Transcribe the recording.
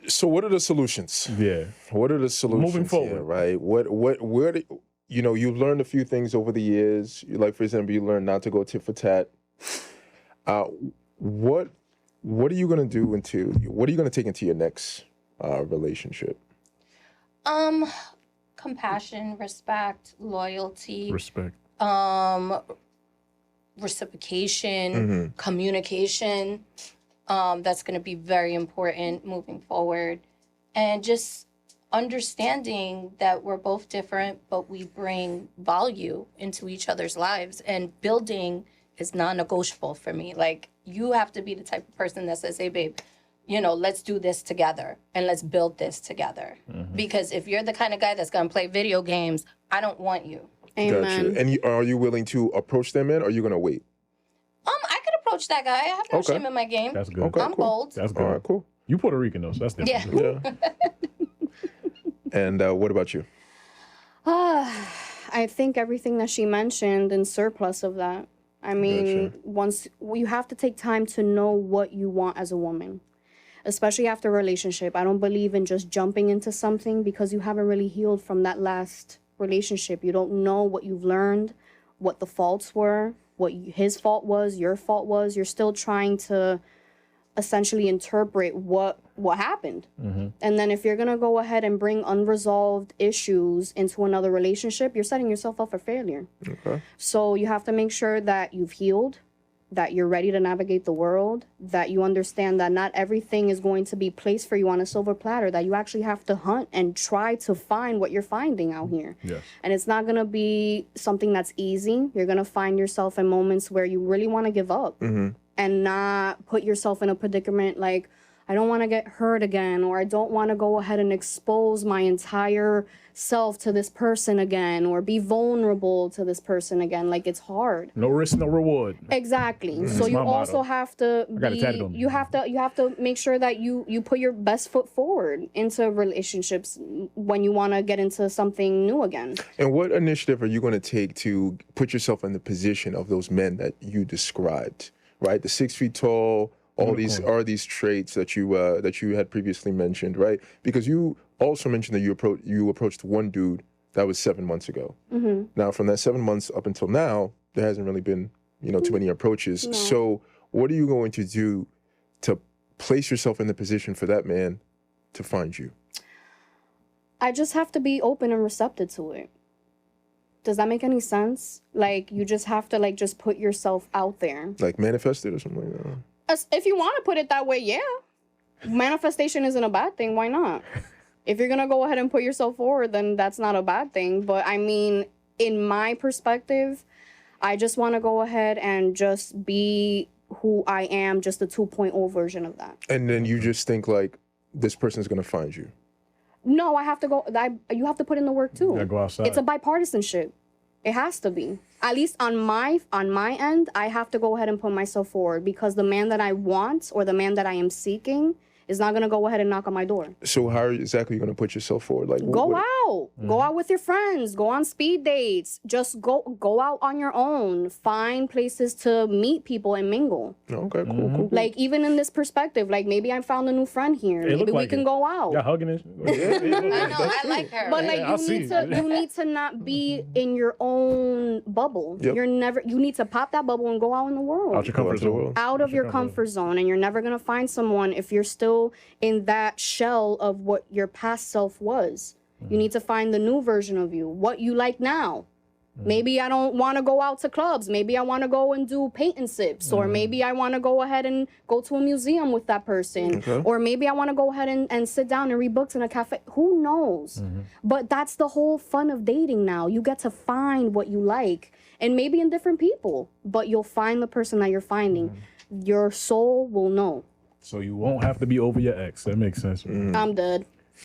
So what are the solutions? Yeah. What are the solutions Moving forward, here, right? Where do, you've learned a few things over the years. Like, for example, you learned not to go tit for tat. What are you going to do what are you going to take into your next relationship? Compassion, respect, loyalty. Respect. Reciprocation, communication. That's going to be very important moving forward. And just understanding that we're both different, but we bring value into each other's lives. And building is non-negotiable for me. Like, you have to be the type of person that says, hey, babe, let's do this together and let's build this together. Because if you're the kind of guy that's going to play video games, I don't want you. Amen. Gotcha. And are you willing to approach them in, or are you going to wait? I could approach that guy. I have no shame in my game. That's good. Okay, I'm cool. bold. That's good. All right, cool. You Puerto Rican, though, so that's different. Yeah. And what about you? I think everything that she mentioned in surplus of that. I mean, Gotcha. You have to take time to know what you want as a woman, especially after a relationship. I don't believe in just jumping into something because you haven't really healed from that last relationship. You don't know what you've learned, what the faults were, what his fault was, your fault was. You're still trying to essentially interpret what happened. And then if you're going to go ahead and bring unresolved issues into another relationship, you're setting yourself up for failure. Okay. So you have to make sure that you've healed, that you're ready to navigate the world, that you understand that not everything is going to be placed for you on a silver platter, that you actually have to hunt and try to find what you're finding out here. Yes. And it's not going to be something that's easy. You're going to find yourself in moments where you really want to give up and not put yourself in a predicament like, I don't want to get hurt again, or I don't want to go ahead and expose my entire self to this person again, or be vulnerable to this person again. Like, it's hard. No risk, no reward. Exactly. So you also have to you have to make sure that you put your best foot forward into relationships when you want to get into something new again. And what initiative are you going to take to put yourself in the position of those men that you described, right? The 6 feet tall, all these are these traits that you had previously mentioned, right? Because you also mentioned that you approached one dude that was 7 months ago. Now, from that 7 months up until now, there hasn't really been too many approaches. No. So, what are you going to do to place yourself in the position for that man to find you? I just have to be open and receptive to it. Does that make any sense? Like, you just have to just put yourself out there. Like manifest it or something like that? If you want to put it that way, yeah. Manifestation isn't a bad thing. Why not? If you're going to go ahead and put yourself forward, then that's not a bad thing. But I mean, in my perspective, I just want to go ahead and just be who I am, just a 2.0 version of that. And then you just think like, this person's going to find you. No, I have to go. You have to put in the work too. You gotta go outside. It's a bipartisanship. It has to be. At least on my end, I have to go ahead and put myself forward, because the man that I want or the man that I am seeking is not going to go ahead and knock on my door. So how exactly are you going to put yourself forward? Like, Go out with your friends, go on speed dates, just go out on your own, find places to meet people and mingle. Okay, cool. Like, even in this perspective, like, maybe I found a new friend here. Maybe we can go out. Yeah, hugging it. I know, I like her. But like, Yeah, you need to not be in your own bubble. Yep. You need to pop that bubble and go out in the world. Out your comfort zone. Out of your comfort zone. And you're never gonna find someone if you're still in that shell of what your past self was. You need to find the new version of you, what you like now. Maybe I don't want to go out to clubs. Maybe I want to go and do paint and sips. Or maybe I want to go ahead and go to a museum with that person. Okay. Or maybe I want to go ahead and sit down and read books in a cafe. Who knows? But that's the whole fun of dating now. You get to find what you like. And maybe in different people. But you'll find the person that you're finding. Your soul will know. So you won't have to be over your ex. That makes sense. I'm dead.